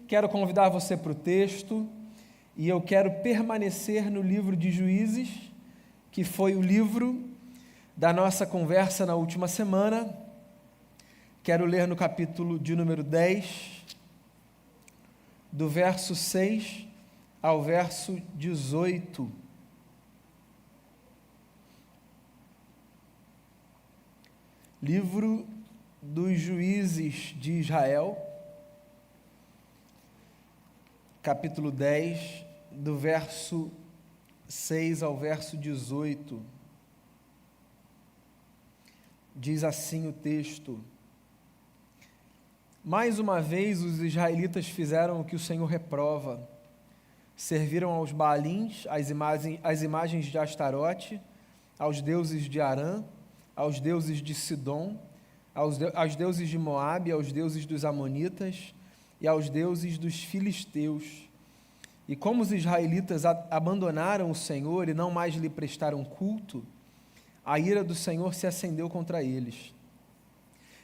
quero convidar você para o texto e eu quero permanecer no livro de Juízes, que foi o livro da nossa conversa na última semana. Quero ler no capítulo de número 10, do verso 6 ao verso 18. Livro dos Juízes de Israel, capítulo 10, do verso 6 ao verso 18. Diz assim o texto: Mais uma vez os israelitas fizeram o que o Senhor reprova. Serviram aos Baalins, às imagens de Astarote, aos deuses de Arã, aos deuses de Sidom, aos deuses de Moabe, aos deuses dos Amonitas e aos deuses dos Filisteus. E como os israelitas abandonaram o Senhor e não mais lhe prestaram culto, a ira do Senhor se acendeu contra eles.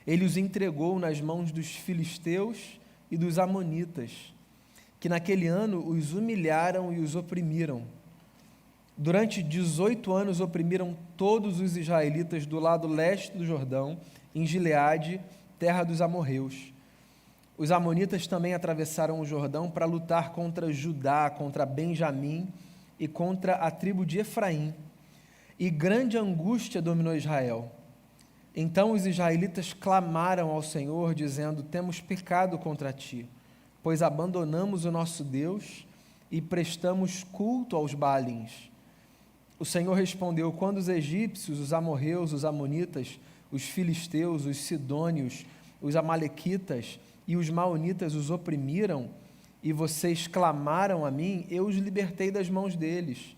Ele os entregou nas mãos dos filisteus e dos amonitas, que naquele ano os humilharam e os oprimiram. Durante 18 anos oprimiram todos os israelitas do lado leste do Jordão, em Gileade, terra dos amorreus. Os amonitas também atravessaram o Jordão para lutar contra Judá, contra Benjamim e contra a tribo de Efraim. E grande angústia dominou Israel. Então os israelitas clamaram ao Senhor, dizendo: Temos pecado contra ti, pois abandonamos o nosso Deus e prestamos culto aos Baalins. O Senhor respondeu: Quando os egípcios, os amorreus, os amonitas, os filisteus, os sidônios, os amalequitas e os maonitas os oprimiram, e vocês clamaram a mim, eu os libertei das mãos deles.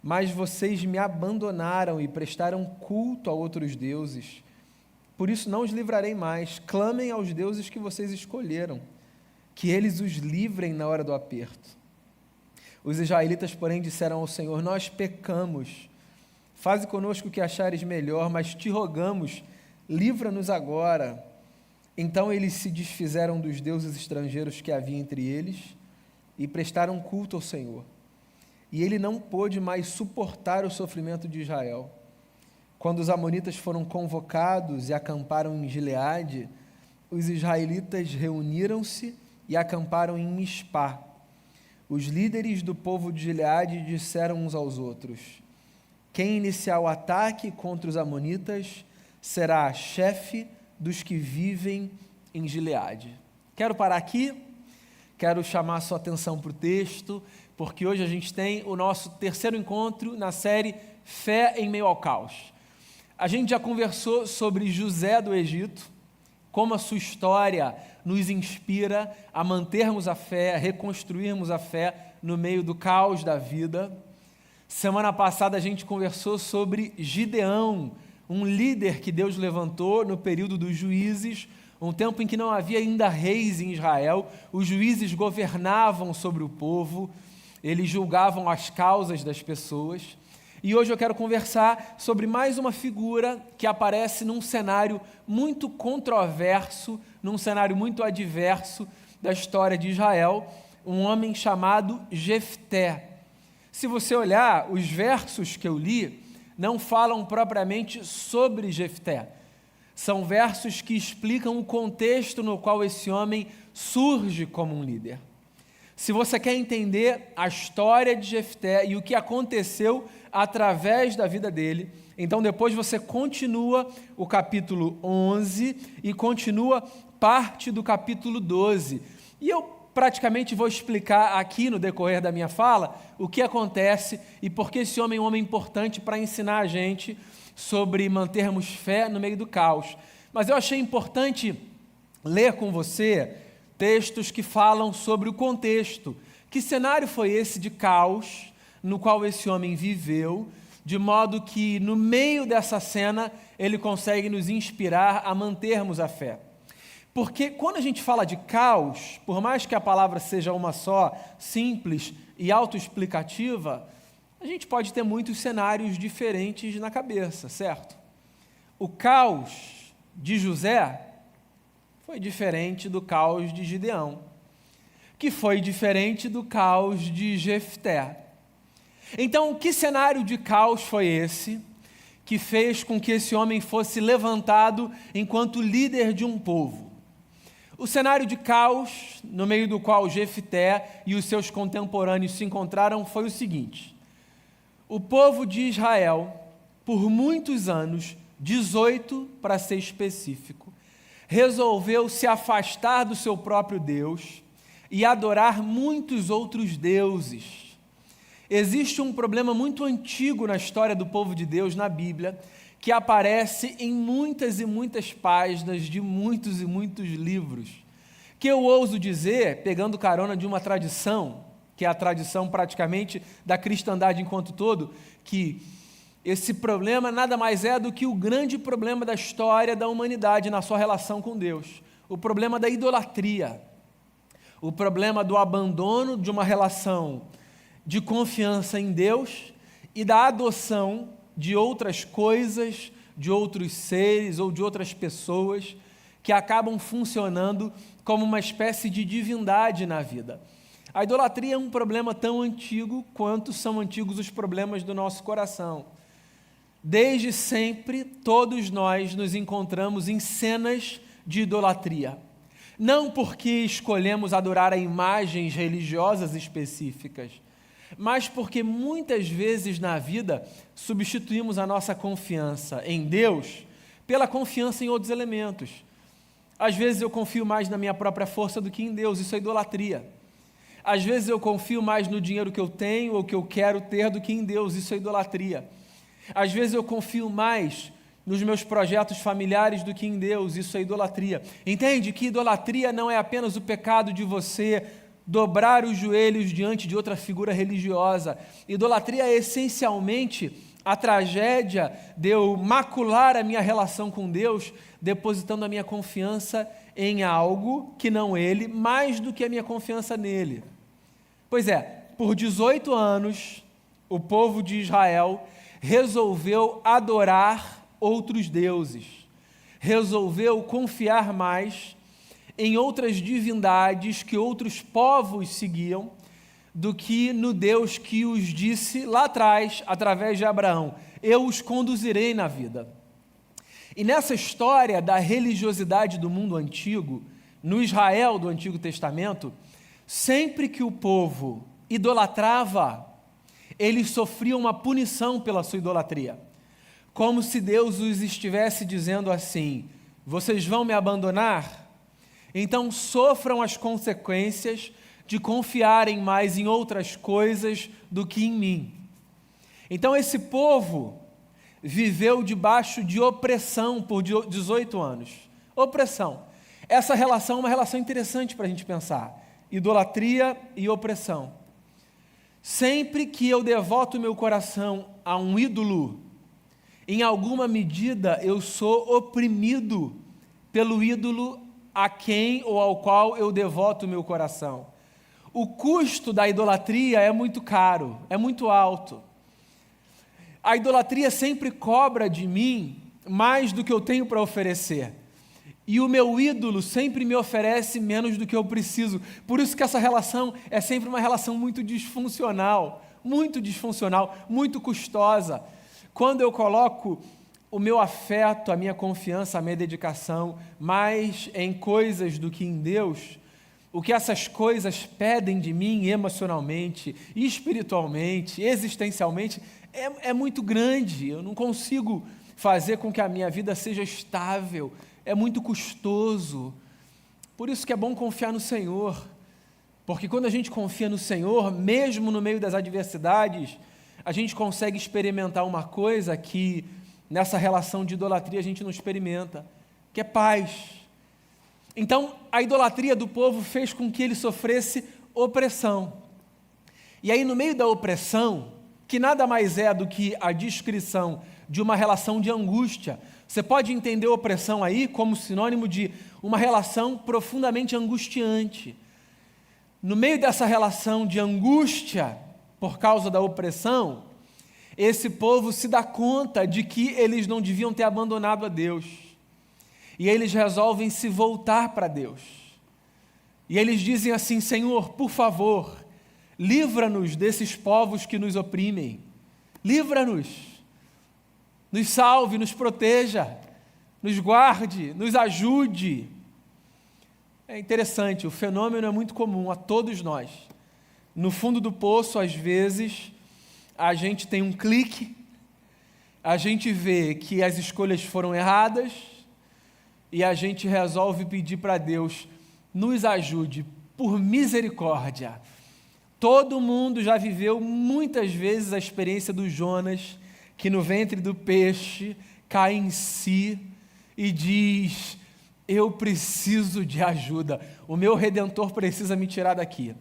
Mas vocês me abandonaram e prestaram culto a outros deuses. Por isso não os livrarei mais. Clamem aos deuses que vocês escolheram, que eles os livrem na hora do aperto. Os israelitas, porém, disseram ao Senhor: Nós pecamos. Faze conosco o que achares melhor, mas te rogamos, livra-nos agora. Então eles se desfizeram dos deuses estrangeiros que havia entre eles e prestaram culto ao Senhor. E ele não pôde mais suportar o sofrimento de Israel. Quando os amonitas foram convocados e acamparam em Gileade, os israelitas reuniram-se e acamparam em Mispá. Os líderes do povo de Gileade disseram uns aos outros: Quem iniciar o ataque contra os amonitas será chefe dos que vivem em Gileade. Quero parar aqui, quero chamar a sua atenção para o texto, porque hoje a gente tem o nosso terceiro encontro na série Fé em Meio ao Caos. A gente já conversou sobre José do Egito, como a sua história nos inspira a mantermos a fé, a reconstruirmos a fé no meio do caos da vida. Semana passada a gente conversou sobre Gideão, um líder que Deus levantou no período dos juízes, um tempo em que não havia ainda reis em Israel. Os juízes governavam sobre o povo, eles julgavam as causas das pessoas. E hoje eu quero conversar sobre mais uma figura que aparece num cenário muito controverso, num cenário muito adverso da história de Israel, um homem chamado Jefté. Se você olhar, os versos que eu li não falam propriamente sobre Jefté. São versos que explicam o contexto no qual esse homem surge como um líder. Se você quer entender a história de Jefté e o que aconteceu através da vida dele, então depois você continua o capítulo 11 e continua parte do capítulo 12. E eu praticamente vou explicar aqui no decorrer da minha fala o que acontece e por que esse homem é um homem importante para ensinar a gente sobre mantermos fé no meio do caos. Mas eu achei importante ler com você textos que falam sobre o contexto. Que cenário foi esse de caos no qual esse homem viveu, de modo que no meio dessa cena ele consegue nos inspirar a mantermos a fé. Porque quando a gente fala de caos, por mais que a palavra seja uma só, simples e autoexplicativa, a gente pode ter muitos cenários diferentes na cabeça, certo? O caos de José foi diferente do caos de Gideão, que foi diferente do caos de Jefté. Então, que cenário de caos foi esse que fez com que esse homem fosse levantado enquanto líder de um povo? O cenário de caos, no meio do qual Jefté e os seus contemporâneos se encontraram, foi o seguinte: o povo de Israel, por muitos anos, 18 para ser específico, resolveu se afastar do seu próprio Deus e adorar muitos outros deuses. Existe um problema muito antigo na história do povo de Deus, na Bíblia, que aparece em muitas e muitas páginas de muitos e muitos livros, que eu ouso dizer, pegando carona de uma tradição, que é a tradição praticamente da cristandade enquanto todo, que esse problema nada mais é do que o grande problema da história da humanidade na sua relação com Deus, o problema da idolatria, o problema do abandono de uma relação de confiança em Deus e da adoção de outras coisas, de outros seres ou de outras pessoas que acabam funcionando como uma espécie de divindade na vida. A idolatria é um problema tão antigo quanto são antigos os problemas do nosso coração. Desde sempre, todos nós nos encontramos em cenas de idolatria. Não porque escolhemos adorar a imagens religiosas específicas, mas porque muitas vezes na vida substituímos a nossa confiança em Deus pela confiança em outros elementos. Às vezes eu confio mais na minha própria força do que em Deus, isso é idolatria. Às vezes eu confio mais no dinheiro que eu tenho ou que eu quero ter do que em Deus, isso é idolatria. Às vezes eu confio mais nos meus projetos familiares do que em Deus, isso é idolatria. Entende que idolatria não é apenas o pecado de você dobrar os joelhos diante de outra figura religiosa. Idolatria é essencialmente a tragédia de eu macular a minha relação com Deus, depositando a minha confiança em algo que não Ele, mais do que a minha confiança nele. Pois é, por 18 anos, o povo de Israel resolveu adorar outros deuses, resolveu confiar mais em outras divindades que outros povos seguiam do que no Deus que os disse lá atrás, através de Abraão: eu os conduzirei na vida. E nessa história da religiosidade do mundo antigo, no Israel do Antigo Testamento, sempre que o povo idolatrava, eles sofriam uma punição pela sua idolatria, como se Deus os estivesse dizendo assim: vocês vão me abandonar? Então sofram as consequências de confiarem mais em outras coisas do que em mim. Então esse povo viveu debaixo de opressão por 18 anos. Opressão. Essa relação é uma relação interessante para a gente pensar. Idolatria e opressão. Sempre que eu devoto meu coração a um ídolo, em alguma medida eu sou oprimido pelo ídolo a quem ou ao qual eu devoto o meu coração. O custo da idolatria é muito caro, é muito alto. A idolatria sempre cobra de mim mais do que eu tenho para oferecer. E o meu ídolo sempre me oferece menos do que eu preciso. Por isso que essa relação é sempre uma relação muito disfuncional, muito custosa. Quando eu coloco o meu afeto, a minha confiança, a minha dedicação mais em coisas do que em Deus, o que essas coisas pedem de mim emocionalmente, espiritualmente, existencialmente, é muito grande. Eu não consigo fazer com que a minha vida seja estável, é muito custoso. Por isso que é bom confiar no Senhor, porque quando a gente confia no Senhor, mesmo no meio das adversidades, a gente consegue experimentar uma coisa que nessa relação de idolatria a gente não experimenta, que é paz. Então, a idolatria do povo fez com que ele sofresse opressão. E aí, no meio da opressão, que nada mais é do que a descrição de uma relação de angústia, você pode entender opressão aí como sinônimo de uma relação profundamente angustiante. No meio dessa relação de angústia, por causa da opressão, esse povo se dá conta de que eles não deviam ter abandonado a Deus. E eles resolvem se voltar para Deus. E eles dizem assim: Senhor, por favor, livra-nos desses povos que nos oprimem. Livra-nos, nos salve, nos proteja, nos guarde, nos ajude. É interessante, o fenômeno é muito comum a todos nós. No fundo do poço, às vezes, a gente tem um clique, a gente vê que as escolhas foram erradas e a gente resolve pedir para Deus: nos ajude, por misericórdia. Todo mundo já viveu muitas vezes a experiência do Jonas, que no ventre do peixe cai em si e diz: eu preciso de ajuda, o meu Redentor precisa me tirar daqui.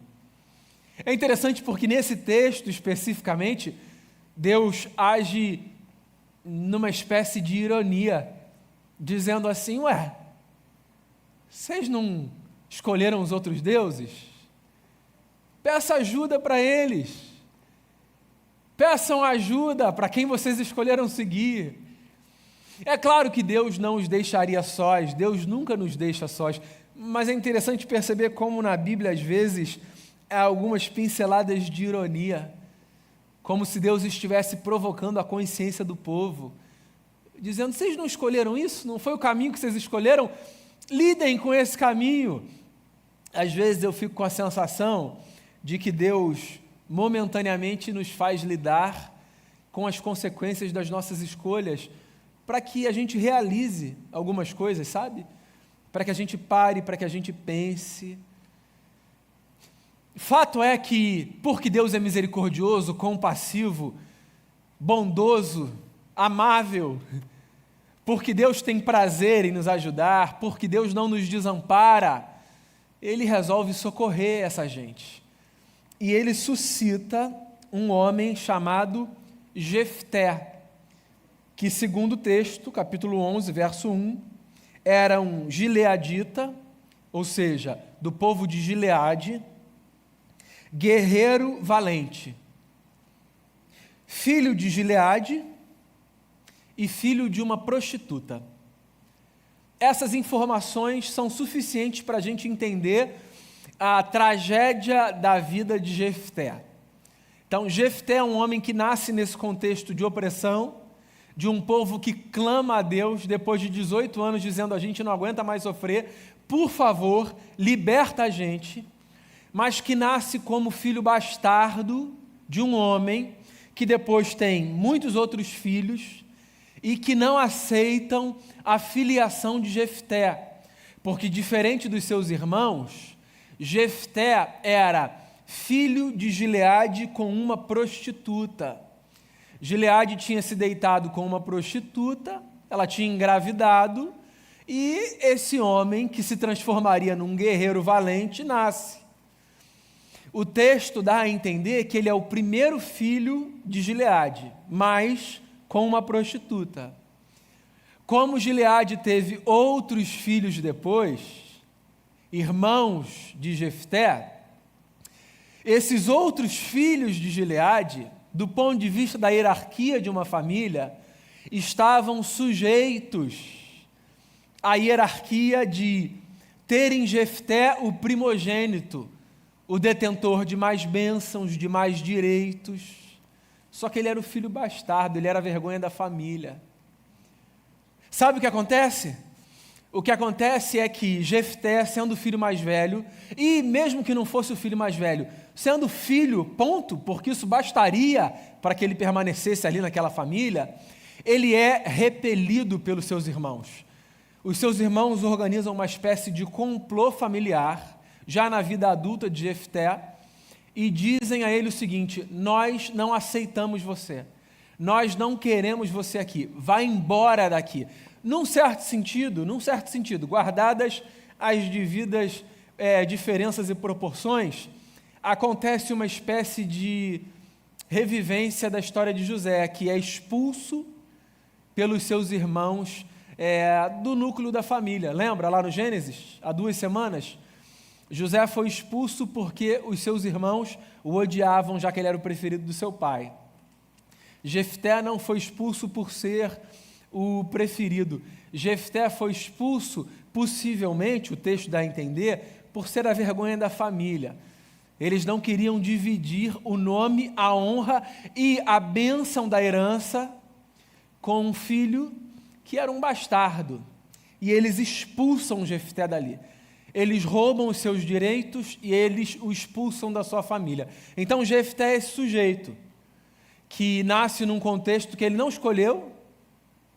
É interessante porque nesse texto especificamente, Deus age numa espécie de ironia, dizendo assim: ué, vocês não escolheram os outros deuses? Peça ajuda para eles. Peçam ajuda para quem vocês escolheram seguir. É claro que Deus não os deixaria sós, Deus nunca nos deixa sós, mas é interessante perceber como na Bíblia, às vezes, há algumas pinceladas de ironia, como se Deus estivesse provocando a consciência do povo, dizendo: vocês não escolheram isso? Não foi o caminho que vocês escolheram? Lidem com esse caminho. Às vezes eu fico com a sensação de que Deus momentaneamente nos faz lidar com as consequências das nossas escolhas, para que a gente realize algumas coisas, sabe? Para que a gente pare, para que a gente pense. Fato é que, porque Deus é misericordioso, compassivo, bondoso, amável, porque Deus tem prazer em nos ajudar, porque Deus não nos desampara, Ele resolve socorrer essa gente. E Ele suscita um homem chamado Jefté, que, segundo o texto, capítulo 11, verso 1, era um gileadita, ou seja, do povo de Gileade, guerreiro valente, filho de Gileade e filho de uma prostituta. Essas informações são suficientes para a gente entender a tragédia da vida de Jefté. Então, Jefté é um homem que nasce nesse contexto de opressão, de um povo que clama a Deus depois de 18 anos, dizendo: a gente não aguenta mais sofrer, por favor, liberta a gente, mas que nasce como filho bastardo de um homem que depois tem muitos outros filhos e que não aceitam a filiação de Jefté, porque, diferente dos seus irmãos, Jefté era filho de Gileade com uma prostituta. Gileade tinha se deitado com uma prostituta, ela tinha engravidado, e esse homem, que se transformaria num guerreiro valente, nasce. O texto dá a entender que ele é o primeiro filho de Gileade, mas com uma prostituta. Como Gileade teve outros filhos depois, irmãos de Jefté, esses outros filhos de Gileade, do ponto de vista da hierarquia de uma família, estavam sujeitos à hierarquia de terem Jefté o primogênito, o detentor de mais bênçãos, de mais direitos. Só que ele era o filho bastardo, ele era a vergonha da família. Sabe o que acontece? O que acontece é que Jefté, sendo o filho mais velho, e mesmo que não fosse o filho mais velho, sendo filho, ponto, porque isso bastaria para que ele permanecesse ali naquela família, ele é repelido pelos seus irmãos. Os seus irmãos organizam uma espécie de complô familiar, já na vida adulta de Jefté, e dizem a ele o seguinte: nós não aceitamos você, nós não queremos você aqui, vá embora daqui. Num certo sentido, guardadas as devidas diferenças e proporções, acontece uma espécie de revivência da história de José, que é expulso pelos seus irmãos do núcleo da família. Lembra lá no Gênesis, há 2 semanas? José foi expulso porque os seus irmãos o odiavam, já que ele era o preferido do seu pai. Jefté não foi expulso por ser o preferido. Jefté foi expulso, possivelmente, o texto dá a entender, por ser a vergonha da família. Eles não queriam dividir o nome, a honra e a bênção da herança com um filho que era um bastardo. E eles expulsam Jefté dali. Eles roubam os seus direitos e eles o expulsam da sua família. Então Jefté é esse sujeito que nasce num contexto que ele não escolheu,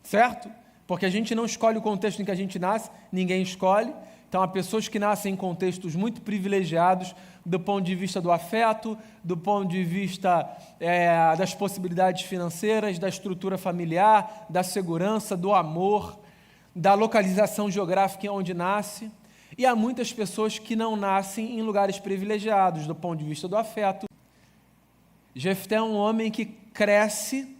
certo? Porque a gente não escolhe o contexto em que a gente nasce, ninguém escolhe. Então há pessoas que nascem em contextos muito privilegiados do ponto de vista do afeto, do ponto de vista das possibilidades financeiras, da estrutura familiar, da segurança, do amor, da localização geográfica onde nasce. E há muitas pessoas que não nascem em lugares privilegiados do ponto de vista do afeto. Jefté é um homem que cresce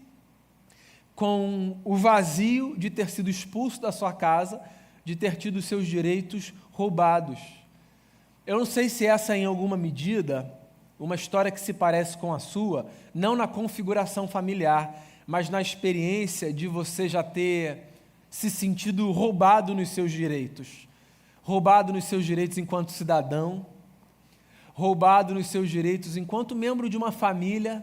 com o vazio de ter sido expulso da sua casa, de ter tido seus direitos roubados. Eu não sei se essa é, em alguma medida, uma história que se parece com a sua, não na configuração familiar, mas na experiência de você já ter se sentido roubado nos seus direitos. Roubado nos seus direitos enquanto cidadão, roubado nos seus direitos enquanto membro de uma família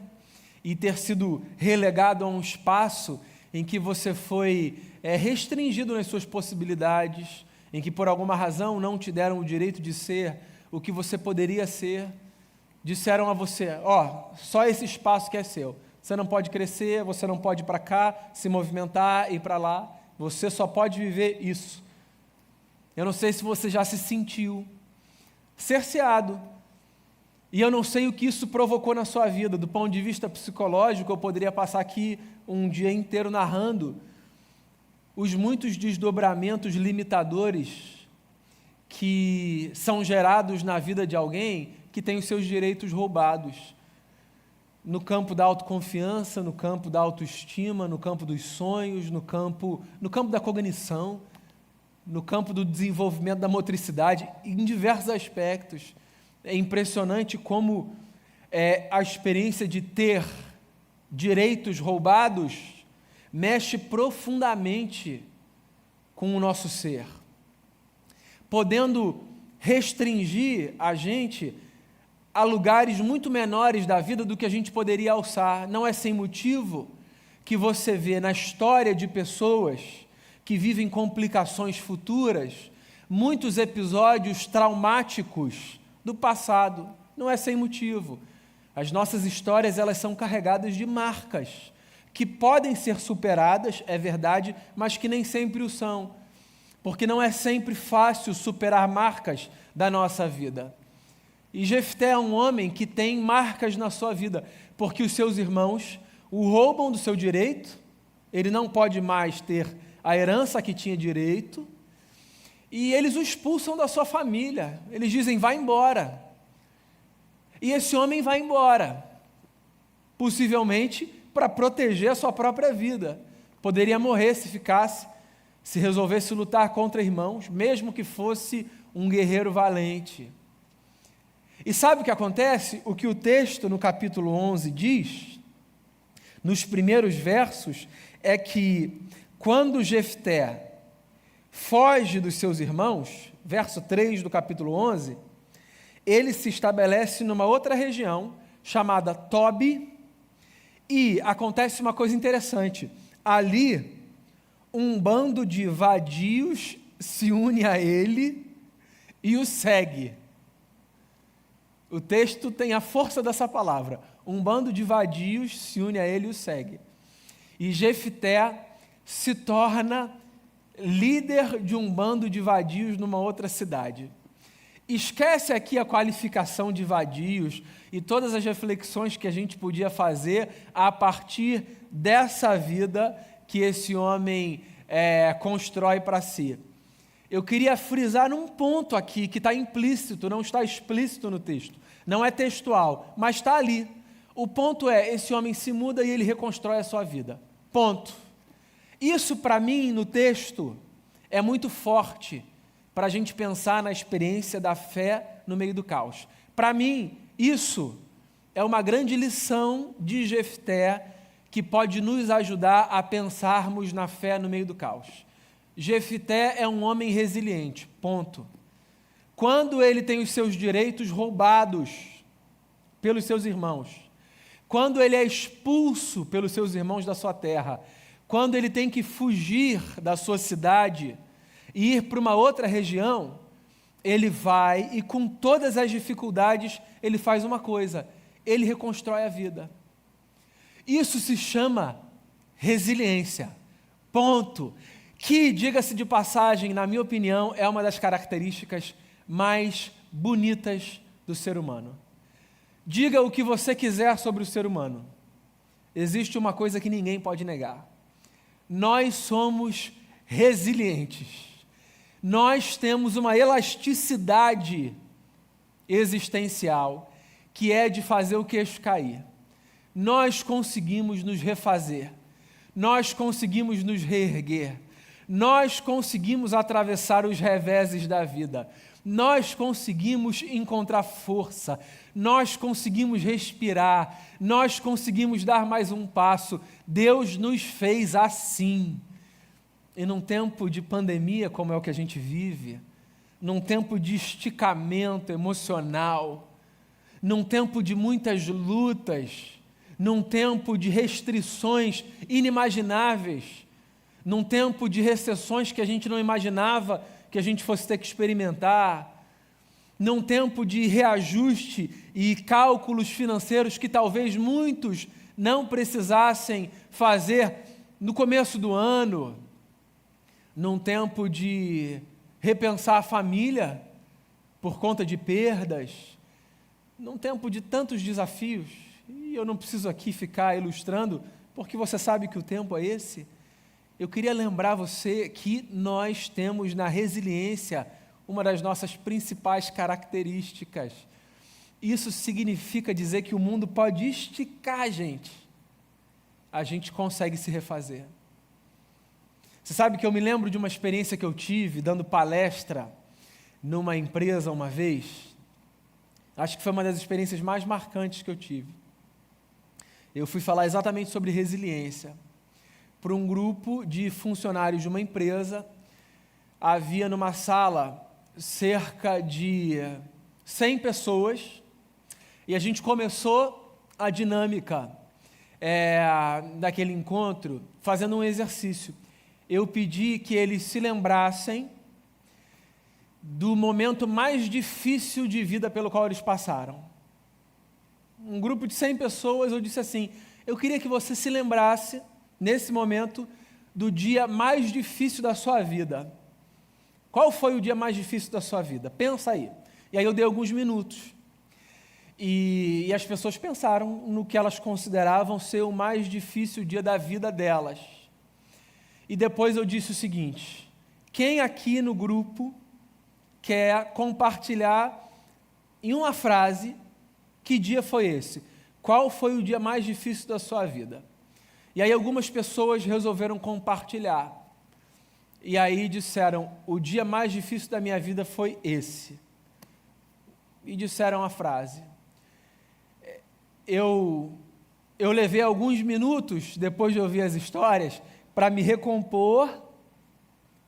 e ter sido relegado a um espaço em que você foi restringido nas suas possibilidades, em que por alguma razão não te deram o direito de ser o que você poderia ser. Disseram a você, só esse espaço que é seu. Você não pode crescer, você não pode ir para cá, se movimentar, ir para lá. Você só pode viver isso. Eu não sei se você já se sentiu cerceado. E eu não sei o que isso provocou na sua vida. Do ponto de vista psicológico, eu poderia passar aqui um dia inteiro narrando os muitos desdobramentos limitadores que são gerados na vida de alguém que tem os seus direitos roubados. No campo da autoconfiança, no campo da autoestima, no campo dos sonhos, no campo da cognição, no campo do desenvolvimento da motricidade, em diversos aspectos. É impressionante como a experiência de ter direitos roubados mexe profundamente com o nosso ser, podendo restringir a gente a lugares muito menores da vida do que a gente poderia alçar. Não é sem motivo que você vê na história de pessoas que vivem complicações futuras muitos episódios traumáticos do passado. Não é sem motivo. As nossas histórias, elas são carregadas de marcas que podem ser superadas, é verdade, mas que nem sempre o são, porque não é sempre fácil superar marcas da nossa vida. E Jefté é um homem que tem marcas na sua vida, porque os seus irmãos o roubam do seu direito, ele não pode mais ter a herança que tinha direito, e eles o expulsam da sua família. Eles dizem, vai embora. E esse homem vai embora, possivelmente para proteger a sua própria vida. Poderia morrer se ficasse, se resolvesse lutar contra irmãos, mesmo que fosse um guerreiro valente. E sabe o que acontece? O que o texto no capítulo 11 diz, nos primeiros versos, é que quando Jefté foge dos seus irmãos, verso 3 do capítulo 11, ele se estabelece numa outra região, chamada Tobi, e acontece uma coisa interessante. Ali, um bando de vadios se une a ele e o segue. O texto tem a força dessa palavra. Um bando de vadios se une a ele e o segue. E Jefté se torna líder de um bando de vadios numa outra cidade. Esquece aqui a qualificação de vadios e todas as reflexões que a gente podia fazer a partir dessa vida que esse homem constrói para si. Eu queria frisar num ponto aqui que está implícito, não está explícito no texto. Não é textual, mas está ali. O ponto é, esse homem se muda e ele reconstrói a sua vida. Ponto. Isso, para mim, no texto, é muito forte para a gente pensar na experiência da fé no meio do caos. Para mim, isso é uma grande lição de Jefté que pode nos ajudar a pensarmos na fé no meio do caos. Jefté é um homem resiliente, ponto. quando ele tem os seus direitos roubados pelos seus irmãos, quando ele é expulso pelos seus irmãos da sua terra, quando ele tem que fugir da sua cidade e ir para uma outra região, ele vai e com todas as dificuldades, ele faz uma coisa, ele reconstrói a vida. Isso se chama resiliência. Ponto. Que, diga-se de passagem, na minha opinião, é uma das características mais bonitas do ser humano. Diga o que você quiser sobre o ser humano. Existe uma coisa que ninguém pode negar. Nós somos resilientes. Nós temos uma elasticidade existencial que é de fazer o queixo cair. Nós conseguimos nos refazer. Nós conseguimos nos reerguer. Nós conseguimos atravessar os reveses da vida. Nós conseguimos encontrar força. Nós conseguimos respirar. Nós conseguimos dar mais um passo. Deus nos fez assim. E num tempo de pandemia, como é o que a gente vive, num tempo de esticamento emocional, num tempo de muitas lutas, num tempo de restrições inimagináveis, num tempo de recessões que a gente não imaginava que a gente fosse ter que experimentar, num tempo de reajuste e cálculos financeiros que talvez muitos não precisassem fazer no começo do ano, num tempo de repensar a família por conta de perdas, num tempo de tantos desafios, e eu não preciso aqui ficar ilustrando, porque você sabe que o tempo é esse. Eu queria lembrar você que nós temos na resiliência uma das nossas principais características. Isso significa dizer que o mundo pode esticar a gente consegue se refazer. Você sabe que eu me lembro de uma experiência que eu tive dando palestra numa empresa uma vez. Acho que foi uma das experiências mais marcantes que eu tive. Eu fui falar exatamente sobre resiliência para um grupo de funcionários de uma empresa. Havia numa sala cerca de 100 pessoas e a gente começou a dinâmica daquele encontro fazendo um exercício. Eu pedi que eles se lembrassem do momento mais difícil de vida pelo qual eles passaram. Um grupo de 100 pessoas, eu disse assim, eu queria que você se lembrasse, nesse momento, do dia mais difícil da sua vida. Qual foi o dia mais difícil da sua vida? Pensa aí. E aí eu dei alguns minutos. E as pessoas pensaram no que elas consideravam ser o mais difícil dia da vida delas. E depois eu disse o seguinte, quem aqui no grupo quer compartilhar em uma frase que dia foi esse? Qual foi o dia mais difícil da sua vida? E aí algumas pessoas resolveram compartilhar. E aí disseram, o dia mais difícil da minha vida foi esse. E disseram a frase. Eu levei alguns minutos, depois de ouvir as histórias, para me recompor,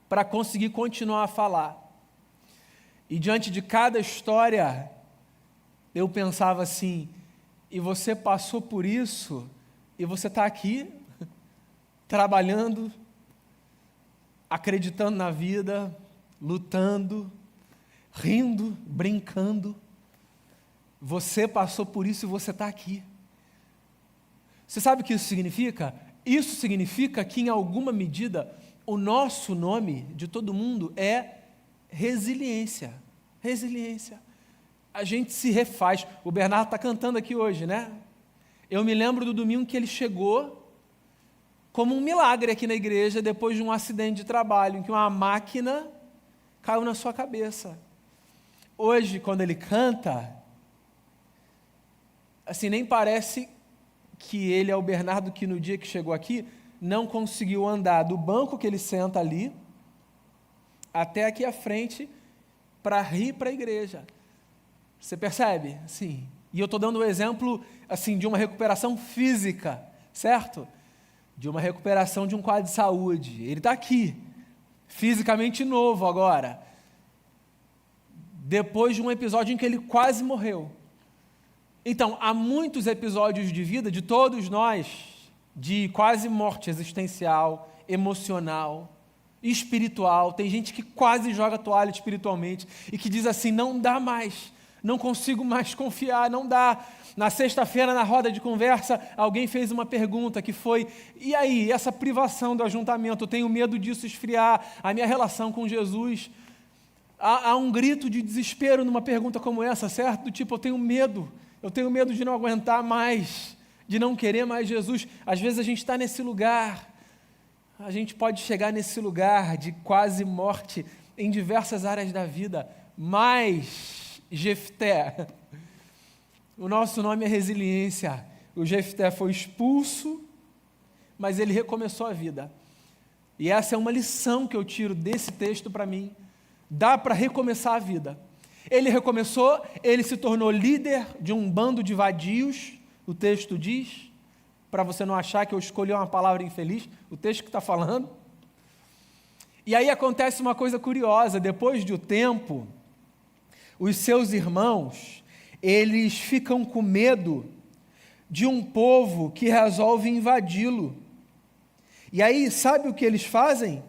para conseguir continuar a falar. E diante de cada história, eu pensava assim, e você passou por isso, e você está aqui, trabalhando, acreditando na vida, lutando, rindo, brincando. Você passou por isso e você está aqui. Você sabe o que isso significa? Isso significa que, em alguma medida, o nosso nome, de todo mundo, é resiliência. Resiliência. A gente se refaz. O Bernardo está cantando aqui hoje, né? Eu me lembro do domingo que ele chegou como um milagre aqui na igreja, depois de um acidente de trabalho, em que uma máquina caiu na sua cabeça. Hoje, quando ele canta, assim, nem parece que ele é o Bernardo que no dia que chegou aqui não conseguiu andar do banco que ele senta ali até aqui à frente para ir para a igreja. Você percebe? Sim. E eu estou dando um exemplo assim, de uma recuperação física, certo? De uma recuperação de um quadro de saúde. Ele está aqui, fisicamente novo agora. depois de um episódio em que ele quase morreu. Então, há muitos episódios de vida de todos nós, de quase morte existencial, emocional, espiritual. Tem gente que quase joga toalha espiritualmente e que diz assim, não dá mais, não consigo mais confiar, não dá. Na sexta-feira, na roda de conversa, alguém fez uma pergunta que foi, e aí, essa privação do ajuntamento, eu tenho medo disso esfriar, a minha relação com Jesus. Há um grito de desespero numa pergunta como essa, certo? Do tipo, eu tenho medo de não aguentar mais, de não querer mais Jesus. Às vezes a gente está nesse lugar, a gente pode chegar nesse lugar de quase morte em diversas áreas da vida, mas Jefté, o nosso nome é resiliência. O Jefté foi expulso, mas ele recomeçou a vida. E essa é uma lição que eu tiro desse texto para mim. Dá para recomeçar a vida. Ele recomeçou, ele se tornou líder de um bando de vadios, o texto diz, para você não achar que eu escolhi uma palavra infeliz, o texto que está falando. E aí acontece uma coisa curiosa, depois de um tempo, os seus irmãos, eles ficam com medo de um povo que resolve invadi-lo. E aí, sabe o que eles fazem?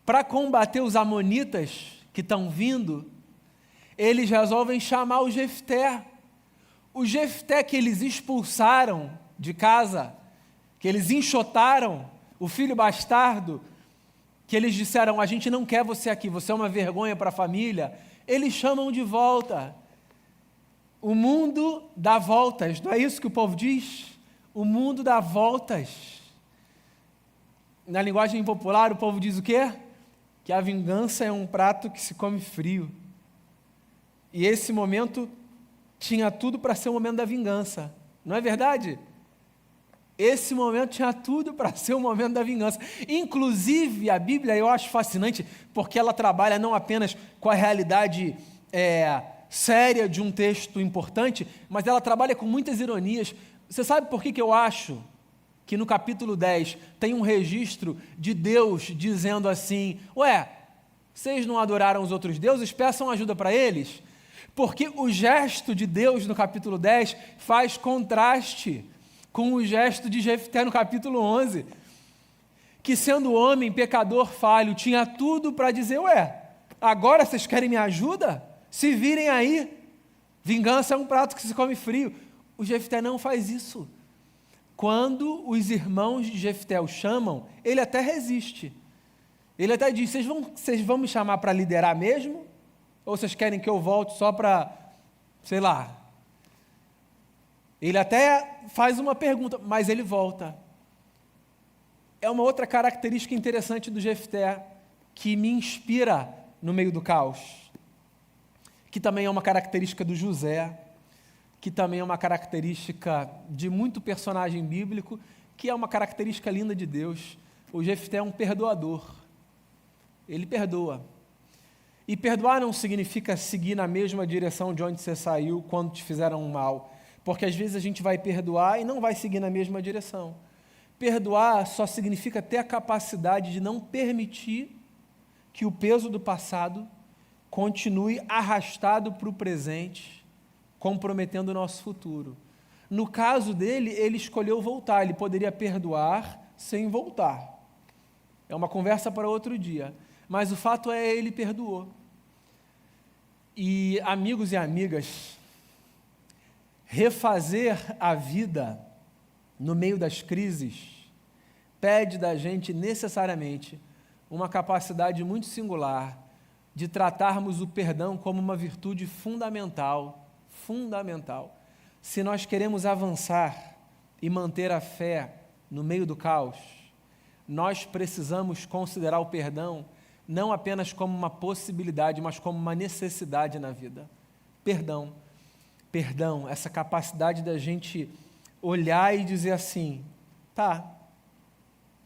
Para combater os amonitas que estão vindo, eles resolvem chamar o Jefté. O Jefté que eles expulsaram de casa, que eles enxotaram, o filho bastardo, que eles disseram, a gente não quer você aqui, você é uma vergonha para a família, eles chamam de volta. O mundo dá voltas, não é isso que o povo diz? O mundo dá voltas. Na linguagem popular, o povo diz o quê? Que a vingança é um prato que se come frio. E esse momento tinha tudo para ser o momento da vingança. Não é verdade? Esse momento tinha tudo para ser o momento da vingança. Inclusive, a Bíblia eu acho fascinante, porque ela trabalha não apenas com a realidade séria de um texto importante, mas ela trabalha com muitas ironias. Você sabe por que eu acho que no capítulo 10 tem um registro de Deus dizendo assim, vocês não adoraram os outros deuses? Peçam ajuda para eles. Porque o gesto de Deus no capítulo 10 faz contraste com o gesto de Jefté no capítulo 11, que sendo homem, pecador, falho, tinha tudo para dizer, agora vocês querem minha ajuda? Se virem aí, vingança é um prato que se come frio. O Jefté não faz isso. Quando os irmãos de Jefté o chamam, ele até resiste. Ele até diz, vocês vão me chamar para liderar mesmo? Ou vocês querem que eu volte só para, sei lá. Ele até faz uma pergunta, mas ele volta. É uma outra característica interessante do Jefté, que me inspira no meio do caos. Que também é uma característica do José, que também é uma característica de muito personagem bíblico, que é uma característica linda de Deus. O Jefté é um perdoador. Ele perdoa. E perdoar não significa seguir na mesma direção de onde você saiu quando te fizeram um mal. Porque às vezes a gente vai perdoar e não vai seguir na mesma direção. Perdoar só significa ter a capacidade de não permitir que o peso do passado continue arrastado para o presente, comprometendo o nosso futuro. No caso dele, ele escolheu voltar, ele poderia perdoar sem voltar. É uma conversa para outro dia. Mas o fato é, ele perdoou. E, amigos e amigas, refazer a vida no meio das crises pede da gente necessariamente uma capacidade muito singular de tratarmos o perdão como uma virtude fundamental, se nós queremos avançar e manter a fé no meio do caos. Nós precisamos considerar o perdão não apenas como uma possibilidade, mas como uma necessidade na vida. Perdão, essa capacidade da gente olhar e dizer assim, tá,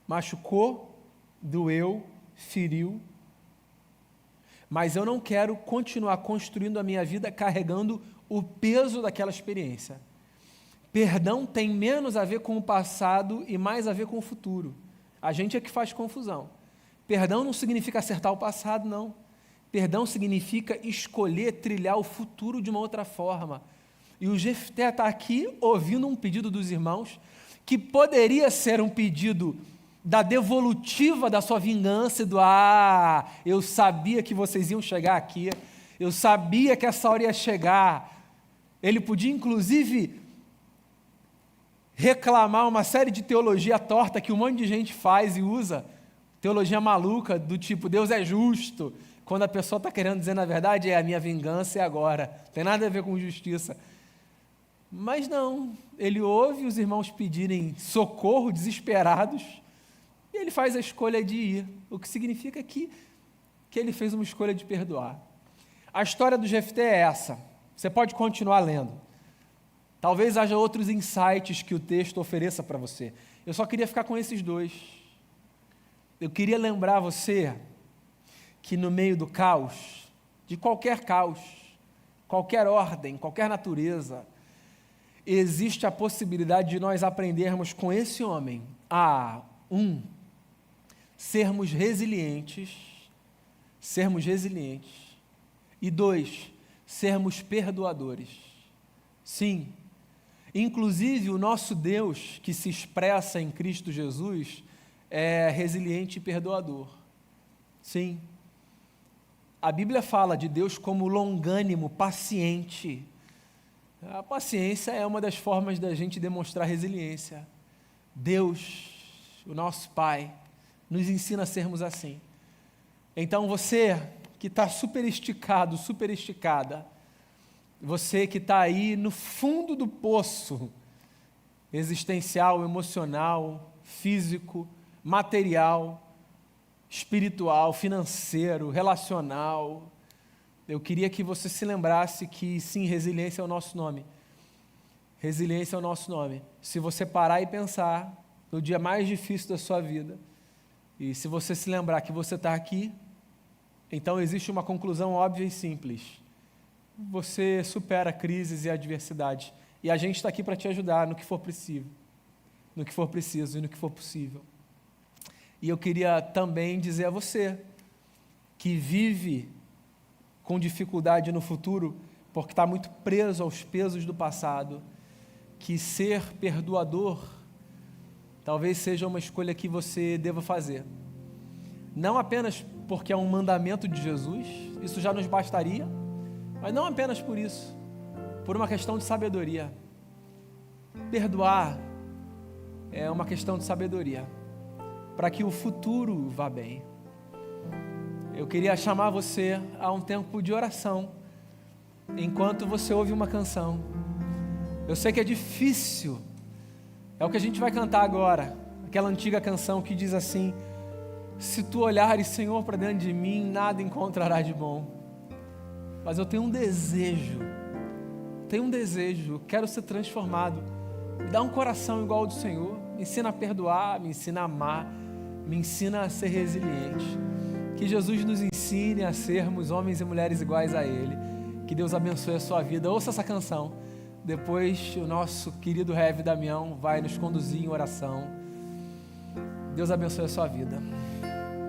machucou, doeu, feriu, mas eu não quero continuar construindo a minha vida carregando o peso daquela experiência. Perdão tem menos a ver com o passado e mais a ver com o futuro. A gente é que faz confusão. Perdão não significa acertar o passado, não. Perdão significa escolher trilhar o futuro de uma outra forma. E o Jefté está aqui ouvindo um pedido dos irmãos, que poderia ser um pedido da devolutiva da sua vingança, e do eu sabia que vocês iam chegar aqui, eu sabia que essa hora ia chegar. Ele podia, inclusive, reclamar uma série de teologia torta que um monte de gente faz e usa, teologia maluca, do tipo, Deus é justo, quando a pessoa está querendo dizer, na verdade, a minha vingança é agora, não tem nada a ver com justiça. Mas não, ele ouve os irmãos pedirem socorro, desesperados, e ele faz a escolha de ir, o que significa que ele fez uma escolha de perdoar. A história do Jefté é essa, você pode continuar lendo. Talvez haja outros insights que o texto ofereça para você. Eu só queria ficar com esses dois. Eu queria lembrar você que no meio do caos, de qualquer caos, qualquer ordem, qualquer natureza, existe a possibilidade de nós aprendermos com esse homem a, sermos resilientes, e 2, sermos perdoadores. Sim, inclusive o nosso Deus, que se expressa em Cristo Jesus, é resiliente e perdoador. Sim, a Bíblia fala de Deus como longânimo, paciente. A paciência é uma das formas da gente demonstrar resiliência. Deus, o nosso Pai, nos ensina a sermos assim. Então você que está super esticado, super esticada, você que está aí no fundo do poço existencial, emocional, físico, material, espiritual, financeiro, relacional, eu queria que você se lembrasse que sim, resiliência é o nosso nome. Resiliência é o nosso nome. Se você parar e pensar no dia mais difícil da sua vida, e se você se lembrar que você está aqui, então existe uma conclusão óbvia e simples. Você supera crises e adversidades. E a gente está aqui para te ajudar no que for preciso, e no que for possível. E eu queria também dizer a você que vive com dificuldade no futuro, porque está muito preso aos pesos do passado, que ser perdoador talvez seja uma escolha que você deva fazer. Não apenas porque é um mandamento de Jesus, isso já nos bastaria, mas não apenas por isso, por uma questão de sabedoria. Perdoar é uma questão de sabedoria, para que o futuro vá bem. Eu queria chamar você a um tempo de oração, enquanto você ouve uma canção. Eu sei que é difícil, é o que a gente vai cantar agora, aquela antiga canção que diz assim: se tu olhares, Senhor, para dentro de mim, nada encontrarás de bom. Mas eu tenho um desejo, quero ser transformado. Me dá um coração igual ao do Senhor, me ensina a perdoar, me ensina a amar, me ensina a ser resiliente. Que Jesus nos ensine a sermos homens e mulheres iguais a Ele. Que Deus abençoe a sua vida. Ouça essa canção. Depois o nosso querido Rev Damião vai nos conduzir em oração. Deus abençoe a sua vida.